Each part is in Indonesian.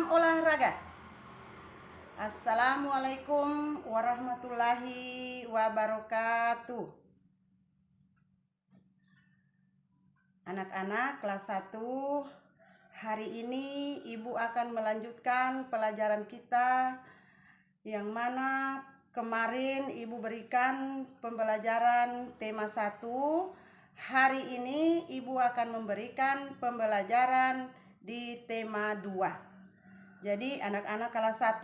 Salam olahraga. Assalamualaikum warahmatullahi wabarakatuh. Anak-anak kelas 1, hari ini Ibu akan melanjutkan pelajaran kita yang mana kemarin Ibu berikan pembelajaran tema 1. Hari ini Ibu akan memberikan pembelajaran di tema 2. Jadi anak-anak kelas 1,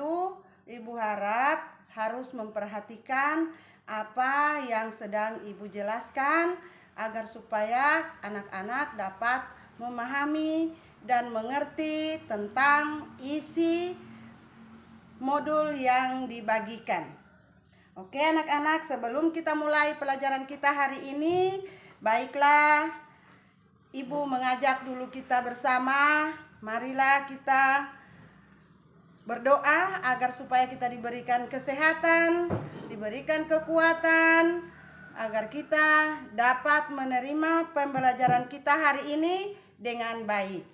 Ibu harap harus memperhatikan apa yang sedang Ibu jelaskan agar supaya anak-anak dapat memahami dan mengerti tentang isi modul yang dibagikan. Oke anak-anak, sebelum kita mulai pelajaran kita hari ini, baiklah Ibu mengajak dulu kita bersama. Marilah kita berdoa agar supaya kita diberikan kesehatan, diberikan kekuatan, agar kita dapat menerima pembelajaran kita hari ini dengan baik.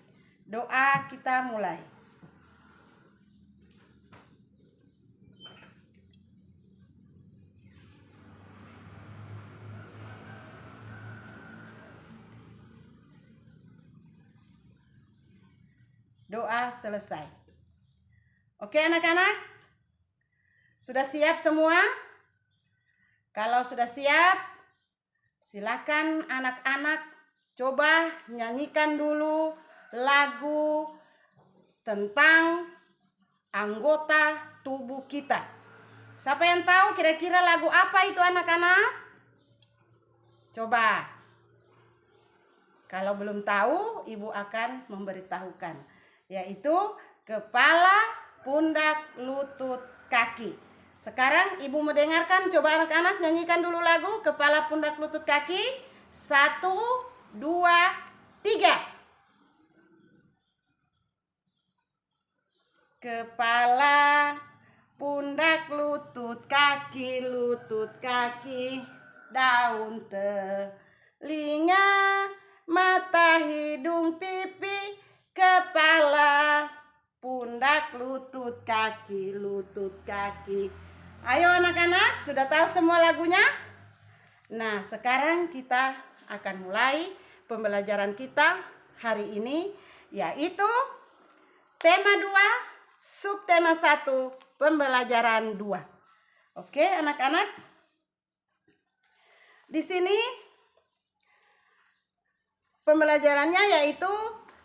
Doa kita mulai. Doa selesai. Oke anak-anak, sudah siap semua? Kalau sudah siap, silakan anak-anak coba nyanyikan dulu lagu tentang anggota tubuh kita. Siapa yang tahu kira-kira lagu apa itu anak-anak? Coba. Kalau belum tahu, Ibu akan memberitahukan, yaitu kepala, pundak, lutut, kaki. Sekarang Ibu mendengarkan, coba anak-anak nyanyikan dulu lagu kepala, pundak, lutut, kaki. 1, 2, 3. Kepala, pundak, lutut, kaki, daun, telinga, mata, hidung, pipi, kepala, pundak, lutut, kaki. Ayo anak-anak, sudah tahu semua lagunya? Nah, sekarang kita akan mulai pembelajaran kita hari ini, yaitu tema 2, subtema 1, pembelajaran 2. Oke, anak-anak. Di sini pembelajarannya yaitu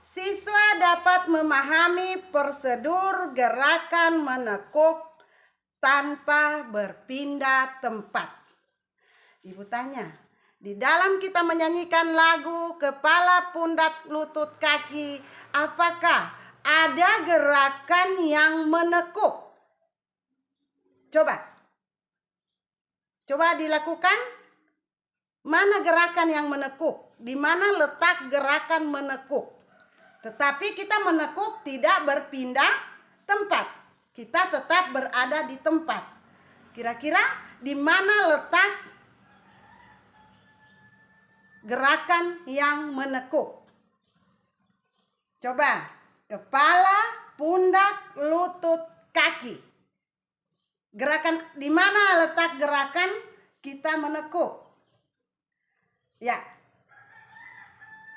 siswa dapat memahami prosedur gerakan menekuk tanpa berpindah tempat. Ibu tanya, di dalam kita menyanyikan lagu kepala, pundak, lutut, kaki, apakah ada gerakan yang menekuk? Coba dilakukan. Mana gerakan yang menekuk? Di mana letak gerakan menekuk? Tetapi kita menekuk tidak berpindah tempat. Kita tetap berada di tempat. Kira-kira di mana letak gerakan yang menekuk? Coba, kepala, pundak, lutut, kaki. Gerakan di mana letak gerakan kita menekuk? Ya.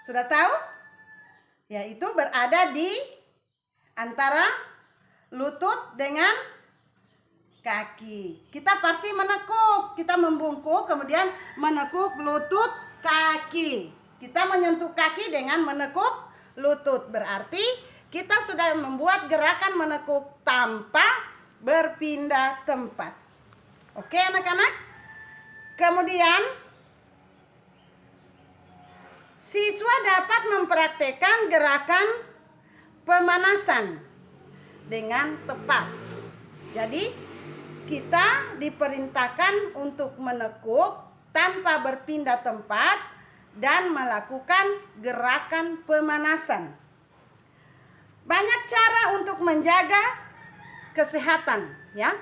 Sudah tahu? Yaitu berada di antara lutut dengan kaki. Kita pasti menekuk, kita membungkuk, kemudian menekuk lutut, kaki. Kita menyentuh kaki dengan menekuk lutut. Berarti kita sudah membuat gerakan menekuk tanpa berpindah tempat. Oke anak-anak? Kemudian siswa dapat mempraktekkan gerakan pemanasan dengan tepat. Jadi, kita diperintahkan untuk menekuk tanpa berpindah tempat dan melakukan gerakan pemanasan. Banyak cara untuk menjaga kesehatan, ya.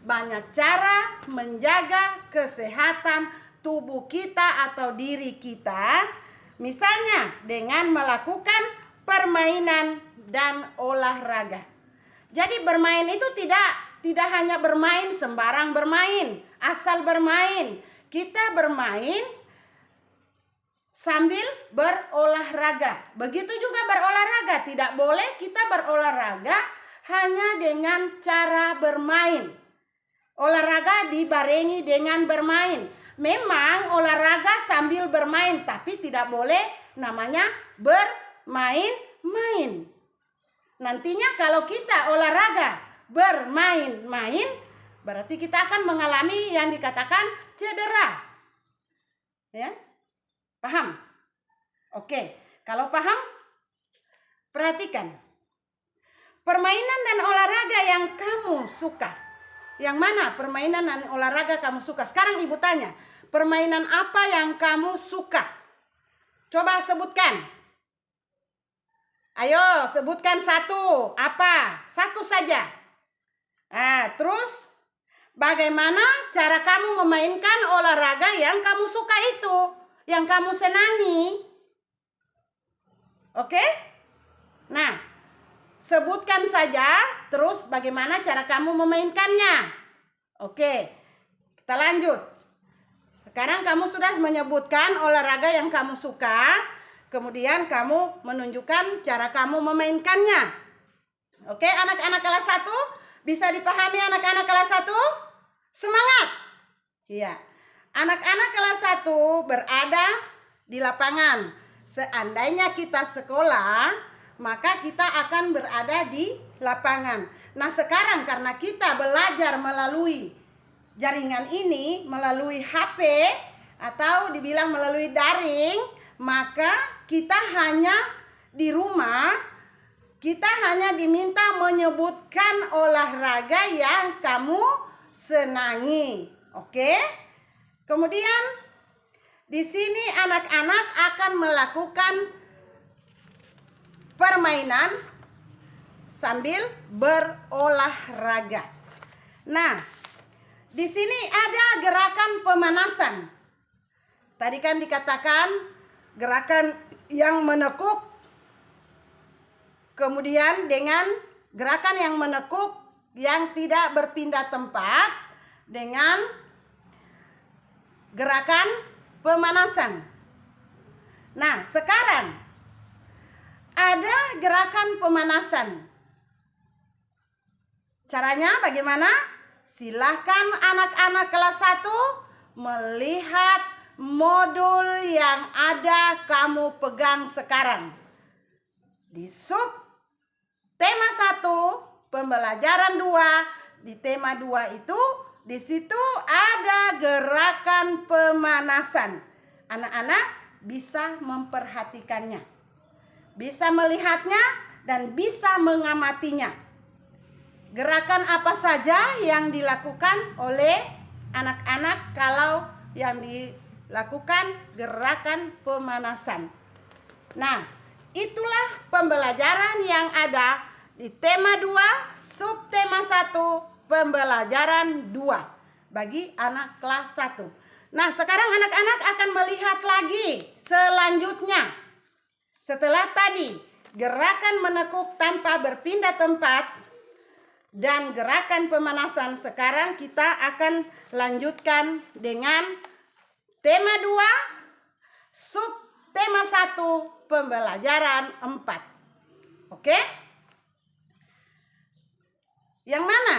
Banyak cara menjaga kesehatan tubuh kita atau diri kita. Misalnya dengan melakukan permainan dan olahraga. Jadi bermain itu tidak hanya bermain sembarang bermain, asal bermain. Kita bermain sambil berolahraga. Begitu juga berolahraga, tidak boleh kita berolahraga hanya dengan cara bermain. Olahraga dibarengi dengan bermain. Memang olahraga sambil bermain, tapi tidak boleh namanya bermain-main. Nantinya kalau kita olahraga bermain-main, berarti kita akan mengalami yang dikatakan cedera. Ya? Paham? Oke, kalau paham, perhatikan. Permainan dan olahraga yang kamu suka. Yang mana permainan dan olahraga kamu suka? Sekarang ibu tanya, permainan apa yang kamu suka? Coba sebutkan. Ayo sebutkan satu. Apa? Satu saja. Nah, terus bagaimana cara kamu memainkan olahraga yang kamu suka itu? Yang kamu senangi? Oke? Nah, sebutkan saja. Terus bagaimana cara kamu memainkannya? Oke, kita lanjut. Sekarang kamu sudah menyebutkan olahraga yang kamu suka. Kemudian kamu menunjukkan cara kamu memainkannya. Oke, anak-anak kelas 1 bisa dipahami anak-anak kelas 1? Semangat. Iya. Anak-anak kelas 1 berada di lapangan. Seandainya kita sekolah, maka kita akan berada di lapangan. Nah, sekarang karena kita belajar melalui jaringan ini, melalui HP atau dibilang melalui daring, maka kita hanya di rumah, kita hanya diminta menyebutkan olahraga yang kamu senangi. Oke? Kemudian di sini anak-anak akan melakukan permainan sambil berolahraga. Nah, di sini ada gerakan pemanasan. Tadi kan dikatakan gerakan yang menekuk, kemudian dengan gerakan yang menekuk yang tidak berpindah tempat dengan gerakan pemanasan. Nah, sekarang ada gerakan pemanasan. Caranya bagaimana? Silahkan anak-anak kelas 1 melihat modul yang ada kamu pegang sekarang. Di sub tema 1, pembelajaran 2, di tema 2 itu di situ ada gerakan pemanasan. Anak-anak bisa memperhatikannya, bisa melihatnya dan bisa mengamatinya. Gerakan apa saja yang dilakukan oleh anak-anak kalau yang dilakukan gerakan pemanasan. Nah, itulah pembelajaran yang ada di tema 2, subtema 1, pembelajaran 2 bagi anak kelas 1. Nah, sekarang anak-anak akan melihat lagi selanjutnya. Setelah tadi gerakan menekuk tanpa berpindah tempat dan gerakan pemanasan, sekarang kita akan lanjutkan dengan tema 2, subtema 1, pembelajaran 4. Oke? Yang mana?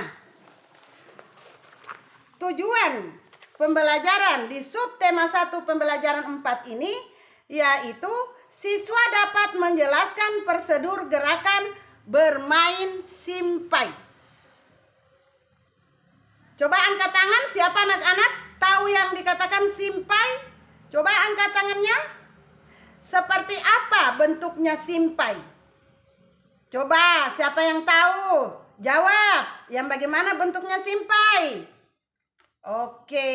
Tujuan pembelajaran di subtema 1 pembelajaran 4 ini yaitu siswa dapat menjelaskan prosedur gerakan bermain simpai. Coba angkat tangan, siapa anak-anak tahu yang dikatakan simpai? Coba angkat tangannya. Seperti apa bentuknya simpai? Coba siapa yang tahu? Jawab. Yang bagaimana bentuknya simpai? Oke.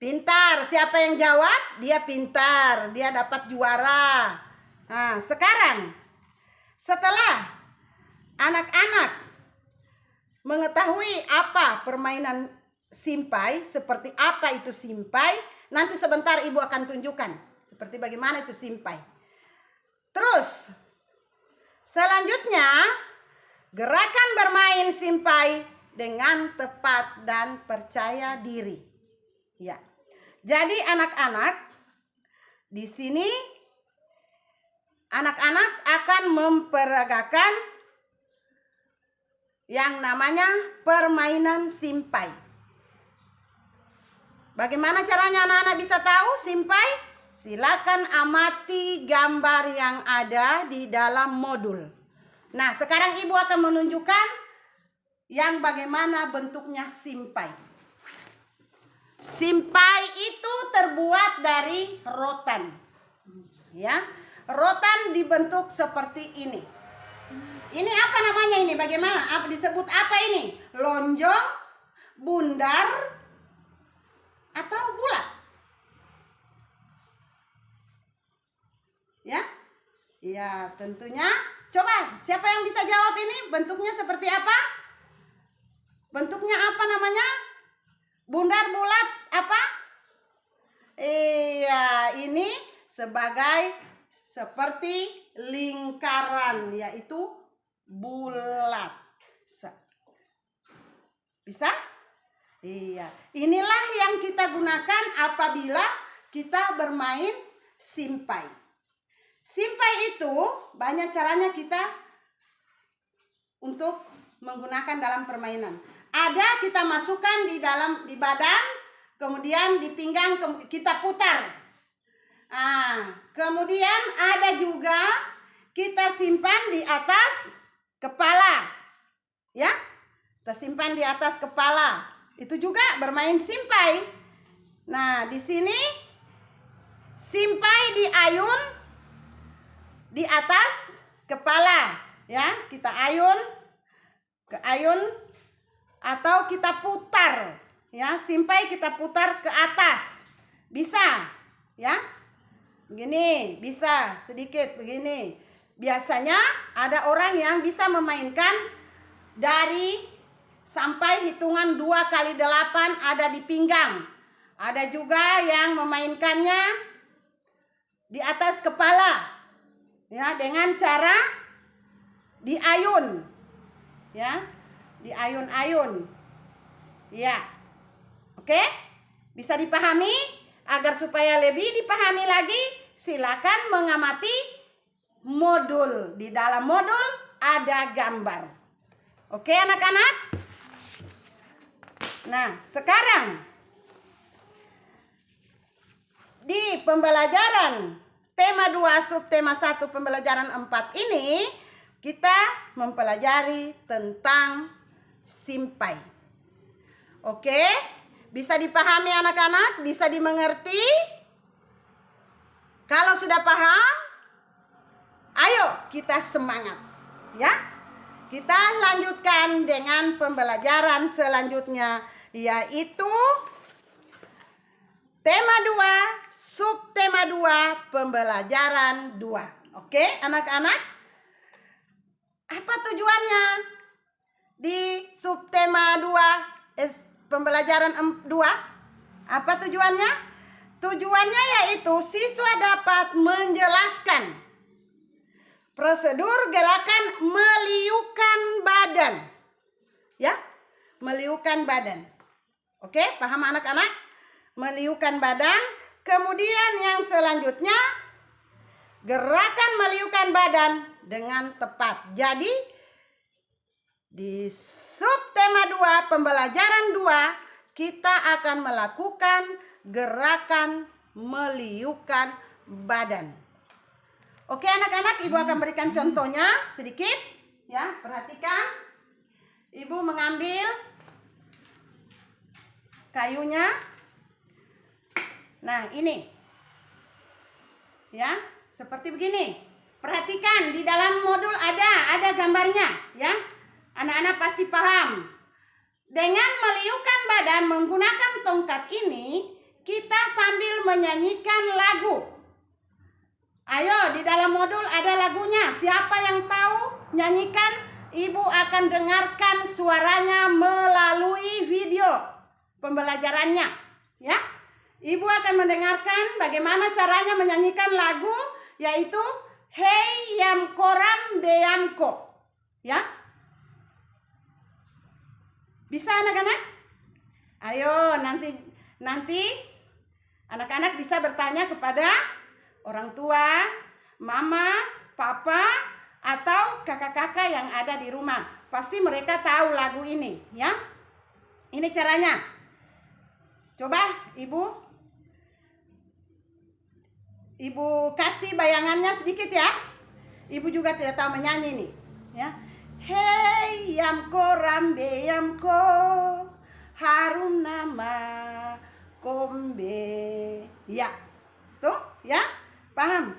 Pintar. Siapa yang jawab? Dia pintar. Dia dapat juara. Nah, sekarang setelah anak-anak mengetahui apa permainan simpai, seperti apa itu simpai, nanti sebentar ibu akan tunjukkan seperti bagaimana itu simpai. Terus selanjutnya Gerakan bermain simpai dengan tepat dan percaya diri. Ya. Jadi anak-anak, di sini anak-anak akan memperagakan yang namanya permainan simpai. Bagaimana caranya anak-anak bisa tahu simpai? Silakan amati gambar yang ada di dalam modul. Nah, sekarang Ibu akan menunjukkan yang bagaimana bentuknya simpai. Simpai itu terbuat dari rotan. Ya, rotan dibentuk seperti ini. Ini apa namanya ini? Bagaimana? Disebut apa ini? Lonjong, bundar, atau bulat? Ya? Ya, tentunya. Coba, siapa yang bisa jawab ini? Bentuknya seperti apa? Bentuknya apa namanya? Bundar, bulat, apa? Iya, ini sebagai seperti lingkaran, yaitu bulat. Bisa? Iya. Inilah yang kita gunakan apabila kita bermain simpai. Simpai itu banyak caranya kita untuk menggunakan dalam permainan. Ada kita masukkan di badan, kemudian di pinggang kita putar. Kemudian ada juga kita simpan di atas kepala. Ya? Kita simpan di atas kepala. Itu juga bermain simpai. Nah, di sini simpai diayun di atas kepala, ya. Kita ayun atau kita putar, ya. Simpai kita putar ke atas. Bisa, ya. Begini, bisa sedikit begini. Biasanya ada orang yang bisa memainkan dari sampai hitungan 2 kali 8 ada di pinggang. Ada juga yang memainkannya di atas kepala. Ya, dengan cara diayun. Ya, diayun-ayun. Ya. Oke? Bisa dipahami? Agar supaya lebih dipahami lagi, silakan mengamati modul. Di dalam modul ada gambar. Oke, anak-anak? Nah, sekarang di pembelajaran tema 2 subtema 1 pembelajaran 4 ini kita mempelajari tentang simpai. Oke? Bisa dipahami anak-anak? Bisa dimengerti? Kalau sudah paham, ayo kita semangat, ya. Kita lanjutkan dengan pembelajaran selanjutnya, yaitu tema 2, subtema 2, pembelajaran 2. Oke, anak-anak? Apa tujuannya di subtema 2, pembelajaran 2? Apa tujuannya? Tujuannya yaitu siswa dapat menjelaskan prosedur gerakan meliukan badan. Ya, meliukan badan. Oke, paham anak-anak? Meliukan badan. Kemudian yang selanjutnya, gerakan meliukan badan dengan tepat. Jadi, di subtema 2, pembelajaran 2, kita akan melakukan gerakan meliukan badan. Oke anak-anak, Ibu akan berikan contohnya sedikit. Ya, perhatikan. Ibu mengambil kayunya. Nah, ini. Ya, seperti begini. Perhatikan, di dalam modul ada gambarnya, ya. Anak-anak pasti paham. Dengan meliukan badan menggunakan tongkat ini, kita sambil menyanyikan lagu. Ayo, di dalam modul ada lagunya. Siapa yang tahu nyanyikan? Ibu akan dengarkan suaranya melalui video pembelajarannya, ya. Ibu akan mendengarkan bagaimana caranya menyanyikan lagu, yaitu Hey Yamkoram Deyamko, ya. Bisa anak-anak? Ayo nanti anak-anak bisa bertanya kepada orang tua, mama, papa, atau kakak-kakak yang ada di rumah. Pasti mereka tahu lagu ini, ya. Ini caranya. Coba Ibu kasih bayangannya sedikit ya. Ibu juga tidak tahu menyanyi nih, ya. Hey yamko rambe yamko, harum nama kombe. Ya. Tuh, ya. Paham?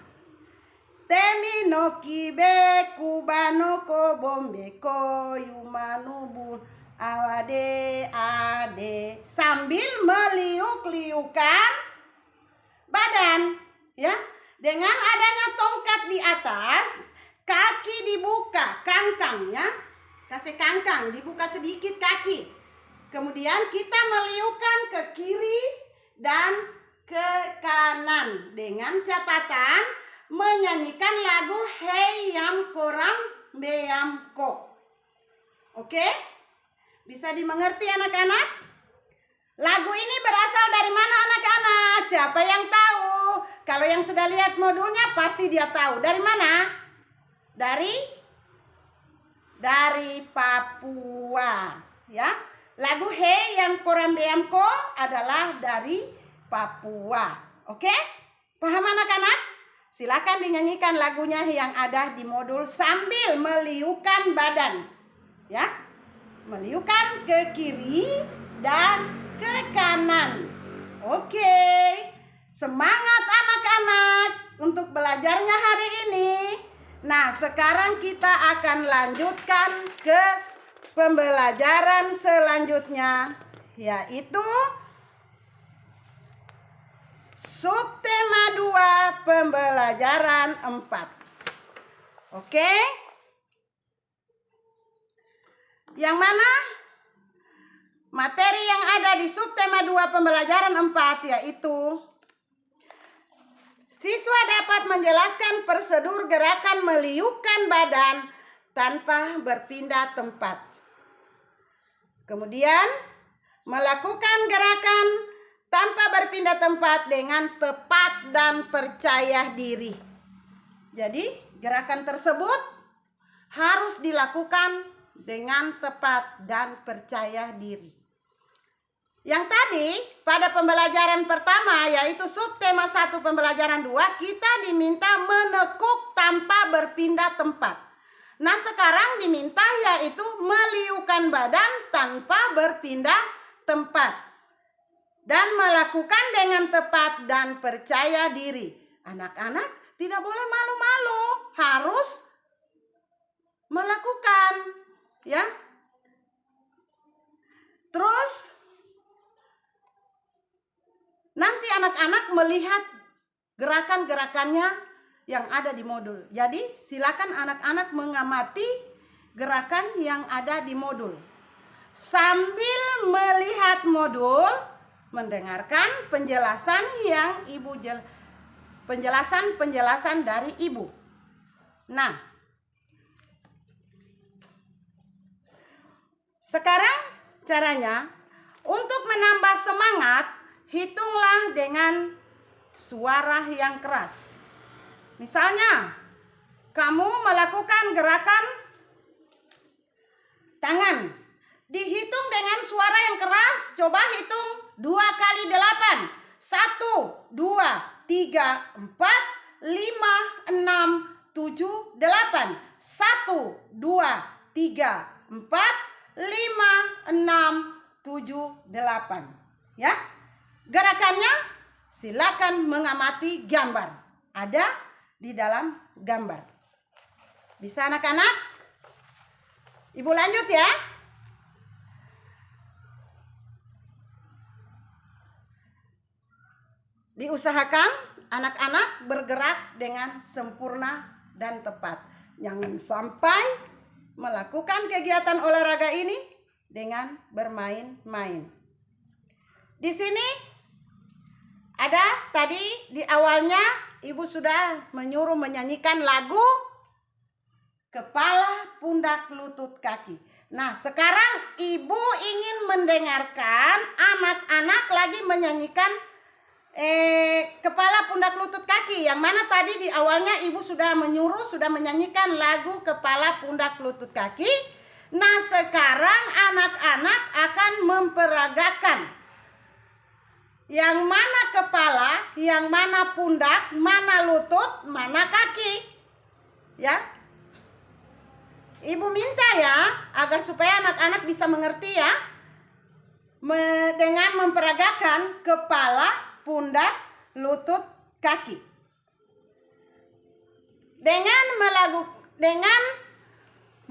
Temi no kibe kubano ko bombe ko yumanubun awade ade, sambil meliuk-liukan badan, ya. Dengan adanya tongkat di atas, kaki dibuka, kangkang, ya. Kasih kangkang, dibuka sedikit kaki. Kemudian kita meliukan ke kiri dan ke kanan dengan catatan menyanyikan lagu Hey Yam Koram Beyam Ko. Oke? Bisa dimengerti anak-anak? Lagu ini berasal dari mana anak-anak? Siapa yang tahu? Kalau yang sudah lihat modulnya pasti dia tahu. Dari mana? Dari Papua, ya. Lagu Hey Yam Koram Beyam Ko adalah dari Papua. Oke? Paham anak-anak? Silakan dinyanyikan lagunya yang ada di modul sambil meliukan badan, ya. Meliukan ke kiri dan ke kanan. Oke. Semangat anak-anak untuk belajarnya hari ini. Nah, sekarang kita akan lanjutkan ke pembelajaran selanjutnya, yaitu subtema 2 pembelajaran 4. Oke? Yang mana materi yang ada di subtema 2 pembelajaran 4 yaitu siswa dapat menjelaskan prosedur gerakan meliukkan badan tanpa berpindah tempat. Kemudian melakukan gerakan tanpa berpindah tempat dengan tepat dan percaya diri. Jadi, gerakan tersebut harus dilakukan dengan tepat dan percaya diri. Yang tadi pada pembelajaran pertama yaitu subtema 1 pembelajaran 2 kita diminta menekuk tanpa berpindah tempat. Nah, sekarang diminta yaitu meliukan badan tanpa berpindah tempat. Dan melakukan dengan tepat dan percaya diri. Anak-anak tidak boleh malu-malu, harus melakukan, ya. Terus nanti anak-anak melihat gerakan-gerakannya yang ada di modul. Jadi silakan anak-anak mengamati gerakan yang ada di modul. Sambil melihat modul, mendengarkan penjelasan yang penjelasan dari ibu. Nah, sekarang caranya untuk menambah semangat, hitunglah dengan suara yang keras. Misalnya, kamu melakukan gerakan tangan, dihitung dengan suara yang keras. Coba hitung 2 kali 8. 1, 2, 3, 4, 5, 6, 7, 8. 1, 2, 3, 4, 5, 6, 7, 8. Ya. Gerakannya silakan mengamati gambar. Ada di dalam gambar. Bisa anak-anak? Ibu lanjut ya. Diusahakan anak-anak bergerak dengan sempurna dan tepat. Jangan sampai melakukan kegiatan olahraga ini dengan bermain-main. Di sini ada tadi di awalnya ibu sudah menyuruh menyanyikan lagu kepala, pundak, lutut, kaki. Nah, sekarang ibu ingin mendengarkan anak-anak lagi menyanyikan kepala, pundak, lutut, kaki. Yang mana tadi di awalnya ibu sudah menyuruh, sudah menyanyikan lagu kepala, pundak, lutut, kaki. Nah, sekarang anak-anak akan memperagakan yang mana kepala, yang mana pundak, mana lutut, mana kaki. Ya. Ibu minta ya, agar supaya anak-anak bisa mengerti ya, dengan memperagakan kepala, pundak, lutut, kaki. Dengan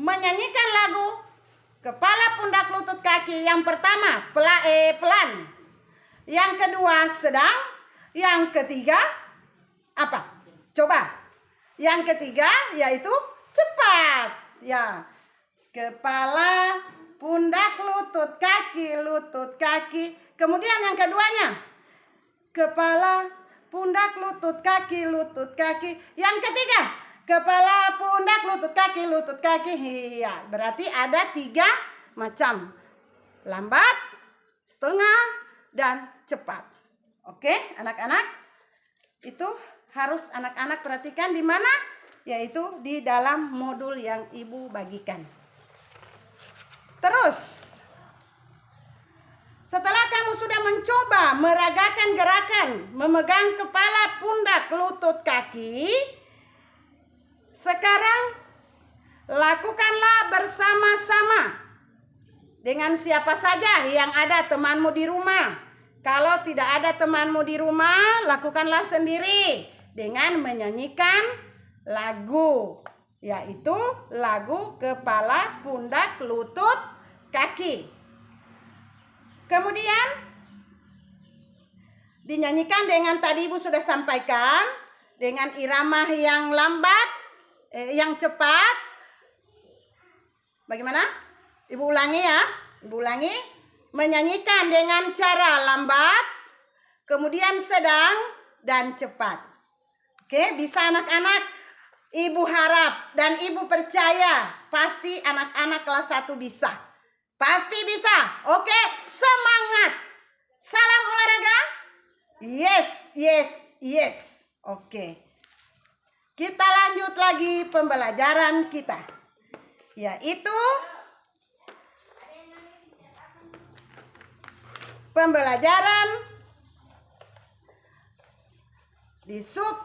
menyanyikan lagu kepala, pundak, lutut, kaki. Yang pertama pelan, yang kedua sedang, yang ketiga apa? Coba. Yang ketiga yaitu cepat. Ya, kepala, pundak, lutut, kaki. Kemudian yang keduanya, kepala, pundak, lutut, kaki. Yang ketiga, kepala, pundak, lutut, kaki. Iya, berarti ada 3 macam. Lambat, setengah, dan cepat. Oke, anak-anak, itu harus anak-anak perhatikan di mana? Yaitu di dalam modul yang ibu bagikan. Terus, setelah kamu sudah mencoba meragakan gerakan memegang kepala, pundak, lutut, kaki, sekarang lakukanlah bersama-sama dengan siapa saja yang ada temanmu di rumah. Kalau tidak ada temanmu di rumah, lakukanlah sendiri dengan menyanyikan lagu, yaitu lagu kepala, pundak, lutut, kaki. Kemudian dinyanyikan dengan tadi ibu sudah sampaikan, dengan irama yang lambat, yang cepat. Bagaimana? Ibu ulangi ya. Ibu ulangi. Menyanyikan dengan cara lambat, kemudian sedang, dan cepat. Oke, bisa anak-anak? Ibu harap dan ibu percaya pasti anak-anak kelas 1 bisa. Pasti bisa. Oke, semangat. Salam olahraga. Yes. Oke. Kita lanjut lagi pembelajaran kita. Yaitu pembelajaran di sub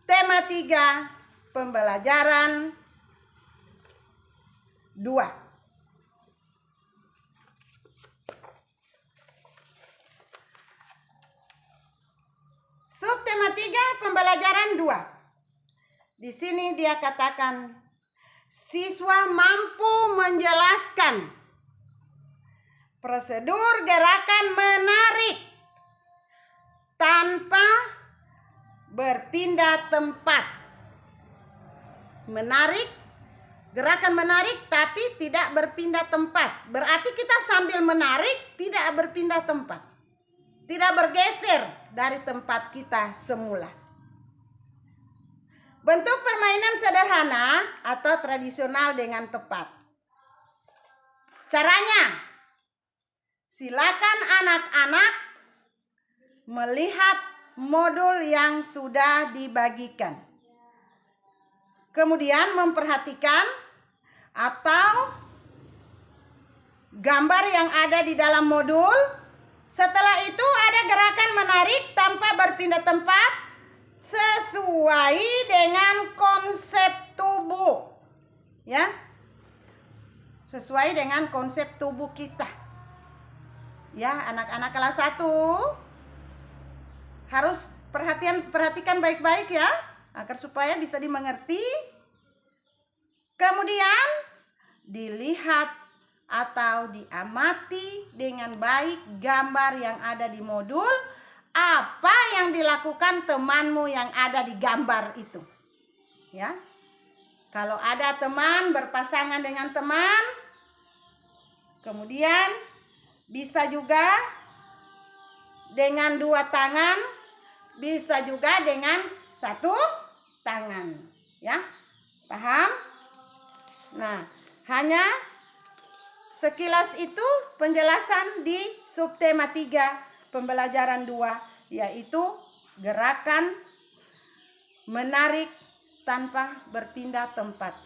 tema 3. Pembelajaran 2. Subtema 3 pembelajaran 2. Di sini dia katakan siswa mampu menjelaskan prosedur gerakan menarik tanpa berpindah tempat. Menarik, gerakan menarik tapi tidak berpindah tempat. Berarti kita sambil menarik tidak berpindah tempat. Tidak bergeser dari tempat kita semula. Bentuk permainan sederhana atau tradisional dengan tepat. Caranya, silakan anak-anak melihat modul yang sudah dibagikan. Kemudian memperhatikan atau gambar yang ada di dalam modul. Setelah itu ada gerakan menarik tanpa berpindah tempat sesuai dengan konsep tubuh. Ya. Sesuai dengan konsep tubuh kita. Ya, anak-anak kelas 1 harus perhatikan baik-baik ya, agar supaya bisa dimengerti. Kemudian dilihat atau diamati dengan baik gambar yang ada di modul, apa yang dilakukan temanmu yang ada di gambar itu. Ya. Kalau ada teman berpasangan dengan teman, kemudian bisa juga dengan 2 tangan, bisa juga dengan 1 tangan, ya, paham? Nah, hanya sekilas itu penjelasan di subtema 3 pembelajaran 2, yaitu gerakan menarik tanpa berpindah tempat.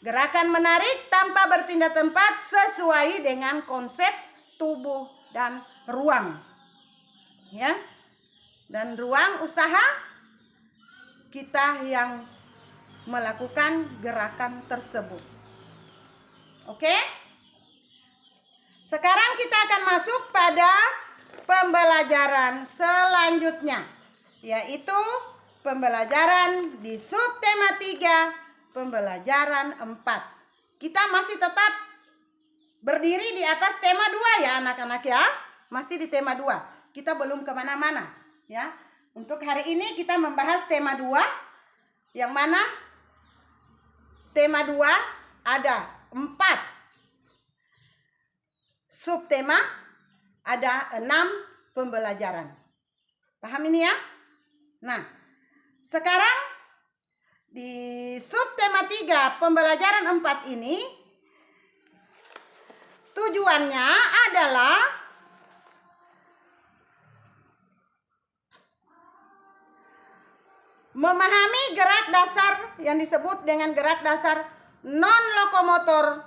Gerakan menarik tanpa berpindah tempat sesuai dengan konsep tubuh dan ruang. Ya. Dan ruang usaha kita yang melakukan gerakan tersebut. Oke? Sekarang kita akan masuk pada pembelajaran selanjutnya, yaitu pembelajaran di subtema 3 pembelajaran 4. Kita masih tetap berdiri di atas tema 2 ya anak-anak ya. Masih di tema 2. Kita belum kemana-mana ya. Untuk hari ini kita membahas tema 2, yang mana tema 2 ada 4 subtema, ada 6 pembelajaran. Paham ini ya? Nah, sekarang di subtema 3 pembelajaran 4 ini tujuannya adalah memahami gerak dasar yang disebut dengan gerak dasar non-lokomotor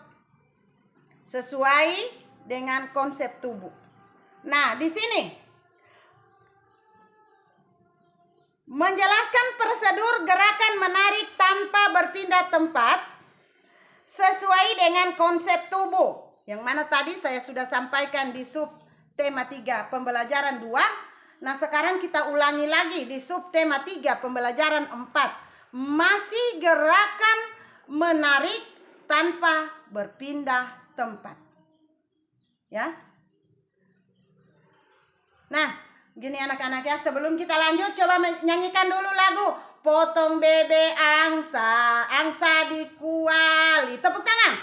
sesuai dengan konsep tubuh. Nah, di sini menjelaskan prosedur gerakan menarik tanpa berpindah tempat sesuai dengan konsep tubuh. Yang mana tadi saya sudah sampaikan di subtema 3 pembelajaran 2. Nah, sekarang kita ulangi lagi di subtema 3 pembelajaran 4. Masih gerakan menarik tanpa berpindah tempat. Ya. Nah, gini anak-anak ya, sebelum kita lanjut coba nyanyikan dulu lagu Potong Bebe Angsa, Angsa di Kuali. Tepuk tangan.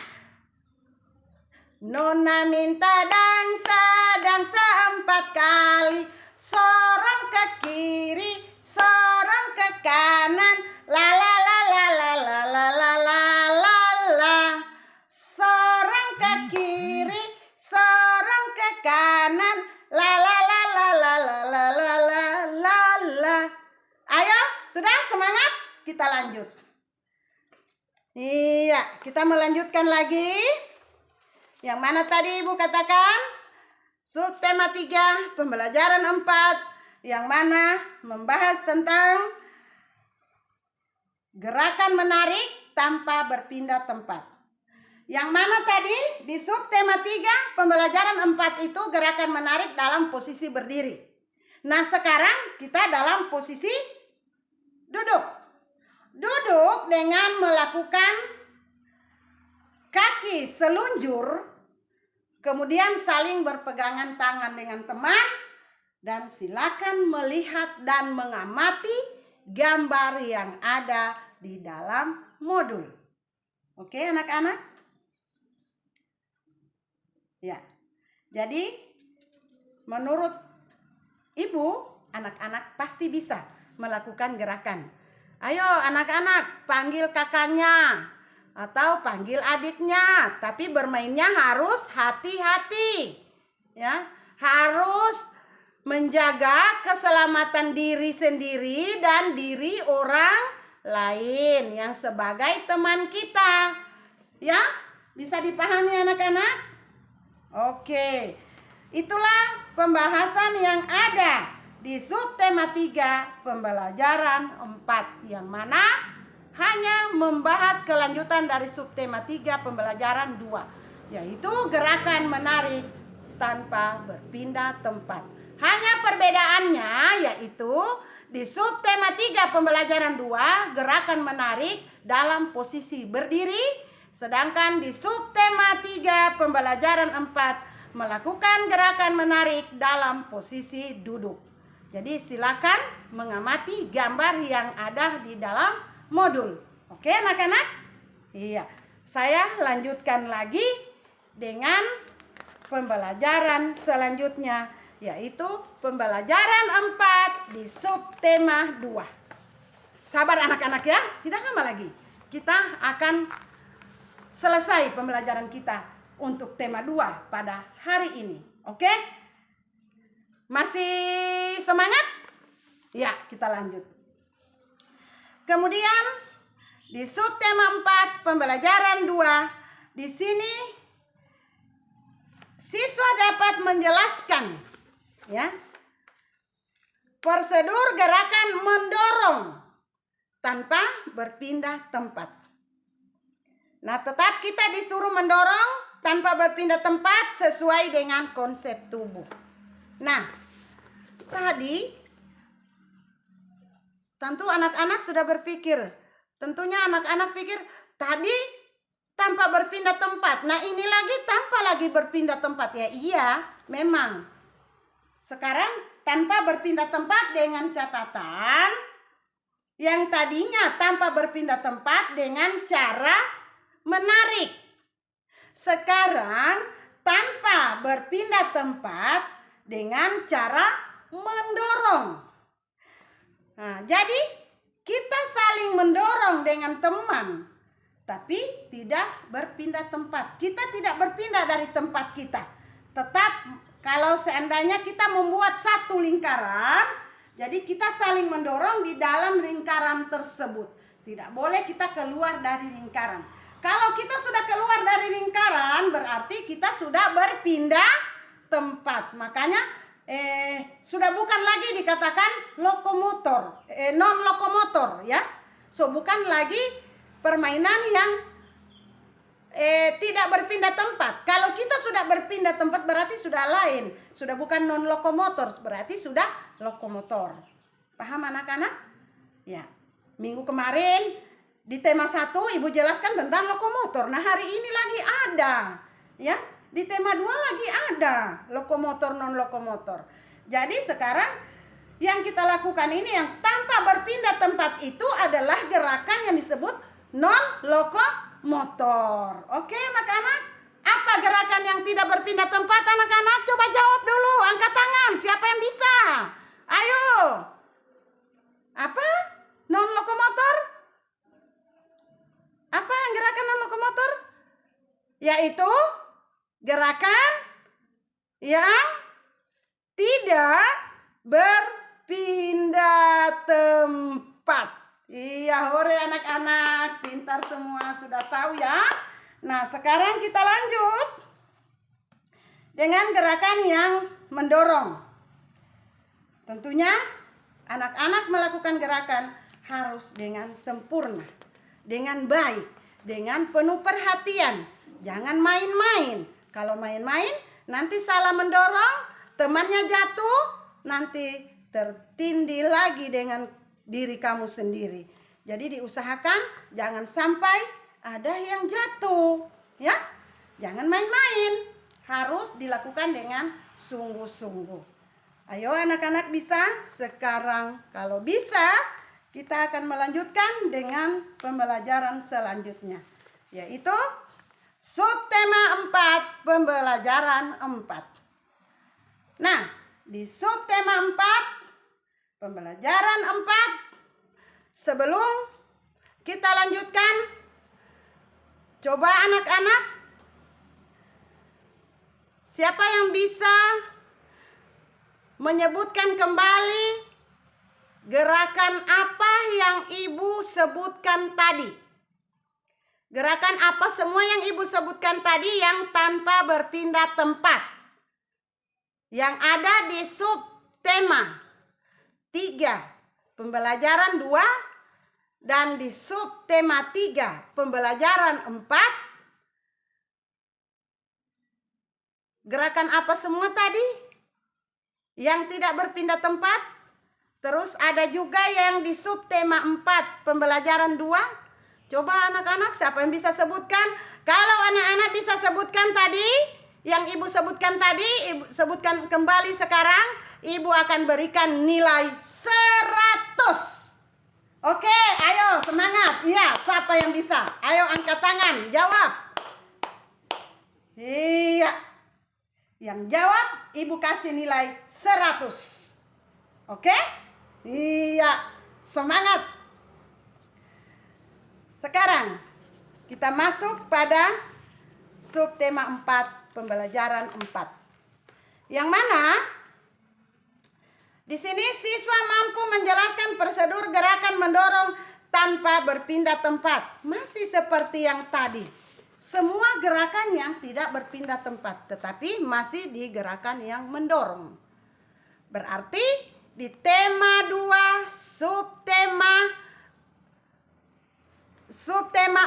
Nona minta dangsa, dangsa 4 kali. Sorong ke kiri, sorong ke kanan, la la la la la la la la la la la. Sorong ke kiri, sorong ke kanan, la la la la la la la la la la la. Ayo, sudah semangat? Kita lanjut. Iya, kita melanjutkan lagi. Yang mana tadi Ibu katakan? Subtema 3 pembelajaran 4 yang mana membahas tentang gerakan menarik tanpa berpindah tempat. Yang mana tadi di subtema 3 pembelajaran 4 itu gerakan menarik dalam posisi berdiri. Nah, sekarang kita dalam posisi duduk. Duduk dengan melakukan kaki selunjur, kemudian saling berpegangan tangan dengan teman, dan silakan melihat dan mengamati gambar yang ada di dalam modul. Oke anak-anak? Ya, jadi menurut Ibu, anak-anak pasti bisa melakukan gerakan. Ayo anak-anak, panggil kakaknya atau panggil adiknya, tapi bermainnya harus hati-hati. Ya, harus menjaga keselamatan diri sendiri dan diri orang lain yang sebagai teman kita. Ya, bisa dipahami anak-anak? Oke. Itulah pembahasan yang ada di subtema 3 pembelajaran 4 yang mana hanya membahas kelanjutan dari subtema 3 pembelajaran 2, yaitu gerakan menarik tanpa berpindah tempat. Hanya perbedaannya yaitu di subtema 3 pembelajaran 2 gerakan menarik dalam posisi berdiri, sedangkan di subtema 3 pembelajaran 4 melakukan gerakan menarik dalam posisi duduk. Jadi silakan mengamati gambar yang ada di dalam modul. Oke anak-anak? Iya. Saya lanjutkan lagi dengan pembelajaran selanjutnya, yaitu pembelajaran 4 di subtema 2. Sabar anak-anak ya, tidak lama lagi kita akan selesai pembelajaran kita untuk tema 2 pada hari ini. Oke? Masih semangat? Ya, kita lanjut. Kemudian di subtema 4 pembelajaran 2, di sini siswa dapat menjelaskan ya prosedur gerakan mendorong tanpa berpindah tempat. Nah, tetap kita disuruh mendorong tanpa berpindah tempat sesuai dengan konsep tubuh. Nah, tadi tentu anak-anak sudah berpikir. Tentunya anak-anak pikir tadi tanpa berpindah tempat. Nah, ini lagi tanpa lagi berpindah tempat. Ya iya, memang. Sekarang tanpa berpindah tempat dengan catatan yang tadinya tanpa berpindah tempat dengan cara menarik. Sekarang tanpa berpindah tempat dengan cara mendorong. Nah, jadi kita saling mendorong dengan teman, tapi tidak berpindah tempat. Kita tidak berpindah dari tempat kita. Tetap kalau seandainya kita membuat satu lingkaran, jadi kita saling mendorong di dalam lingkaran tersebut. Tidak boleh kita keluar dari lingkaran. Kalau kita sudah keluar dari lingkaran, berarti kita sudah berpindah tempat. Makanya sudah bukan lagi dikatakan lokomotor, non lokomotor ya. So bukan lagi permainan yang tidak berpindah tempat. Kalau kita sudah berpindah tempat berarti sudah lain. Sudah bukan non lokomotor, berarti sudah lokomotor. Paham anak-anak? Ya. Minggu kemarin di tema 1 Ibu jelaskan tentang lokomotor. Nah, hari ini lagi ada ya. Di tema 2 lagi ada lokomotor non lokomotor. Jadi sekarang yang kita lakukan ini yang tanpa berpindah tempat itu adalah gerakan yang disebut non lokomotor. Oke anak-anak? Apa gerakan yang tidak berpindah tempat anak-anak? Coba jawab dulu, angkat tangan. Siapa yang bisa? Ayo. Apa? Non lokomotor? Apa yang gerakan non lokomotor? Yaitu gerakan yang tidak berpindah tempat. Iya, hore anak-anak, pintar semua, sudah tahu ya. Nah, sekarang kita lanjut dengan gerakan yang mendorong. Tentunya anak-anak melakukan gerakan harus dengan sempurna, dengan baik, dengan penuh perhatian. Jangan main-main. Kalau main-main nanti salah mendorong, temannya jatuh, nanti tertindih lagi dengan diri kamu sendiri. Jadi diusahakan jangan sampai ada yang jatuh, ya. Jangan main-main. Harus dilakukan dengan sungguh-sungguh. Ayo anak-anak bisa? Sekarang kalau bisa kita akan melanjutkan dengan pembelajaran selanjutnya, yaitu subtema 4 pembelajaran 4. Nah, di subtema 4 pembelajaran 4 sebelum kita lanjutkan, coba anak-anak, siapa yang bisa menyebutkan kembali gerakan apa yang Ibu sebutkan tadi? Gerakan apa semua yang Ibu sebutkan tadi yang tanpa berpindah tempat? Yang ada di subtema 3 pembelajaran 2 dan di subtema 3 pembelajaran 4. Gerakan apa semua tadi yang tidak berpindah tempat? Terus ada juga yang di subtema 4 pembelajaran 2. Coba anak-anak siapa yang bisa sebutkan? Kalau anak-anak bisa sebutkan tadi, yang Ibu sebutkan tadi, Ibu sebutkan kembali sekarang, Ibu akan berikan nilai 100. Oke, ayo semangat. Iya, siapa yang bisa? Ayo angkat tangan, jawab. Iya. Yang jawab, Ibu kasih nilai 100. Oke? Iya, semangat. Sekarang kita masuk pada subtema 4, pembelajaran 4. Yang mana di sini siswa mampu menjelaskan prosedur gerakan mendorong tanpa berpindah tempat. Masih seperti yang tadi. Semua gerakan yang tidak berpindah tempat, tetapi masih di gerakan yang mendorong. Berarti di tema 2, subtema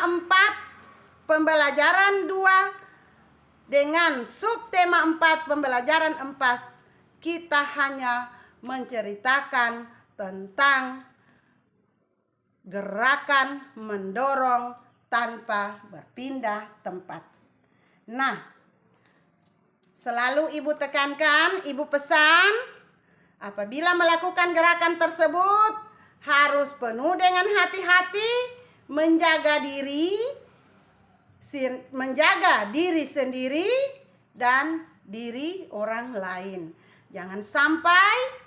4, pembelajaran 2 dengan subtema 4, pembelajaran 4, kita hanya menceritakan tentang gerakan mendorong tanpa berpindah tempat. Nah, selalu ibu tekankan, ibu pesan, apabila melakukan gerakan tersebut harus penuh dengan hati-hati, menjaga diri sendiri dan diri orang lain. Jangan sampai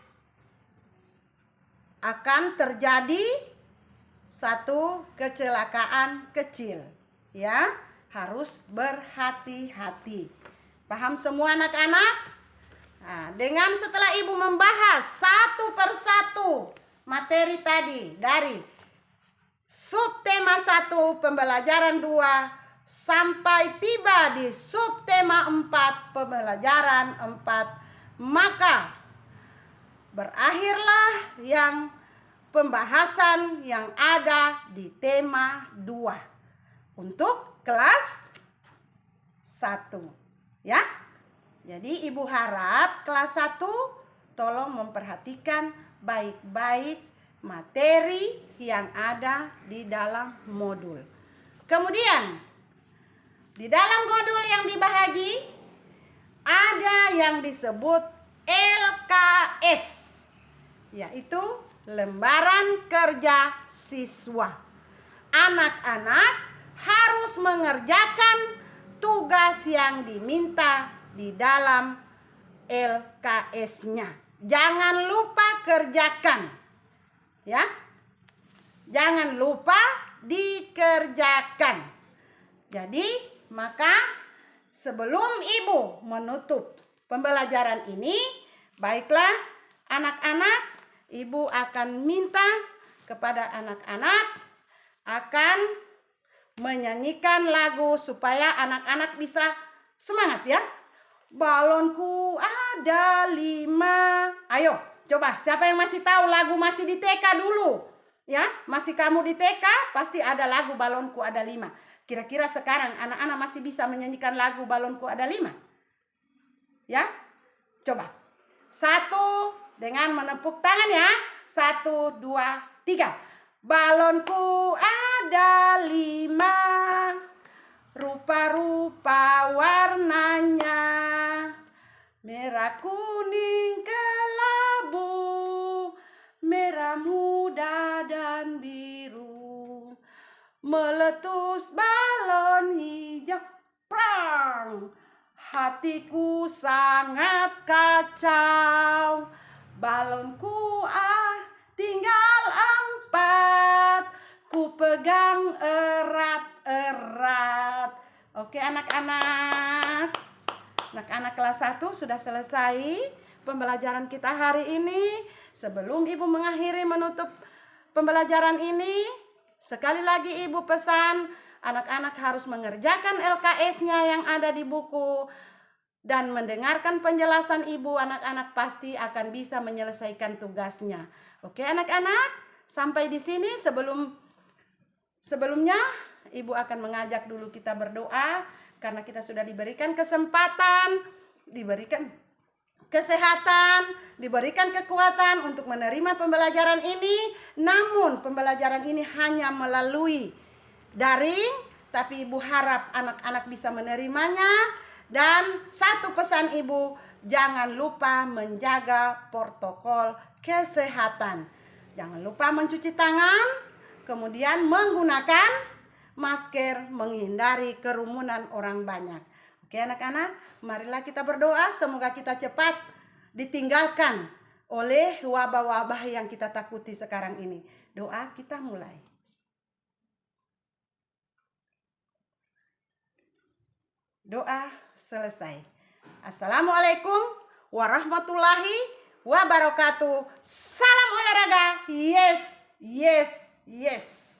akan terjadi satu kecelakaan kecil, ya. Harus berhati-hati. Paham semua anak-anak? Nah, dengan setelah ibu membahas satu persatu materi tadi dari subtema 1 pembelajaran 2 sampai tiba di subtema 4 pembelajaran 4, maka berakhirlah yang pembahasan yang ada di tema 2 untuk kelas 1, ya. Jadi ibu harap kelas 1 tolong memperhatikan baik-baik materi yang ada di dalam modul. Kemudian di dalam modul yang dibahagi ada yang disebut LKS, yaitu lembaran kerja siswa. Anak-anak harus mengerjakan tugas yang diminta di dalam LKS-nya. Jangan lupa kerjakan, ya. Jangan lupa dikerjakan. Jadi, maka sebelum ibu menutup pembelajaran ini, baiklah anak-anak, ibu akan minta kepada anak-anak akan menyanyikan lagu supaya anak-anak bisa semangat, ya. Balonku ada 5. Ayo, coba siapa yang masih tahu lagu masih di TK dulu? Ya, masih kamu di TK pasti ada lagu balonku ada 5. Kira-kira sekarang anak-anak masih bisa menyanyikan lagu balonku ada 5? Ya, coba. 1 dengan menepuk tangan, ya. 1, 2, 3. Balonku ada 5, rupa-rupa warnanya, merah kuning kelabu, merah muda dan biru, meletus balon hijau, prang, hatiku sangat kacau, balonku tinggal 4, ku pegang erat-erat. Oke anak-anak. Anak-anak kelas 1 sudah selesai pembelajaran kita hari ini. Sebelum ibu mengakhiri menutup pembelajaran ini, sekali lagi ibu pesan anak-anak harus mengerjakan LKS-nya yang ada di buku dan mendengarkan penjelasan ibu. Anak-anak pasti akan bisa menyelesaikan tugasnya. Oke anak-anak, sampai di sini. Sebelumnya ibu akan mengajak dulu kita berdoa, karena kita sudah diberikan kesempatan, diberikan kesehatan, diberikan kekuatan untuk menerima pembelajaran ini. Namun pembelajaran ini hanya melalui daring, tapi ibu harap anak-anak bisa menerimanya. Dan satu pesan ibu, jangan lupa menjaga protokol kesehatan. Jangan lupa mencuci tangan, kemudian menggunakan masker, menghindari kerumunan orang banyak. Oke anak-anak, marilah kita berdoa semoga kita cepat ditinggalkan oleh wabah-wabah yang kita takuti sekarang ini. Doa kita mulai. Doa selesai. Assalamualaikum warahmatullahi wabarakatuh. Salam olahraga. Yes, yes, yes.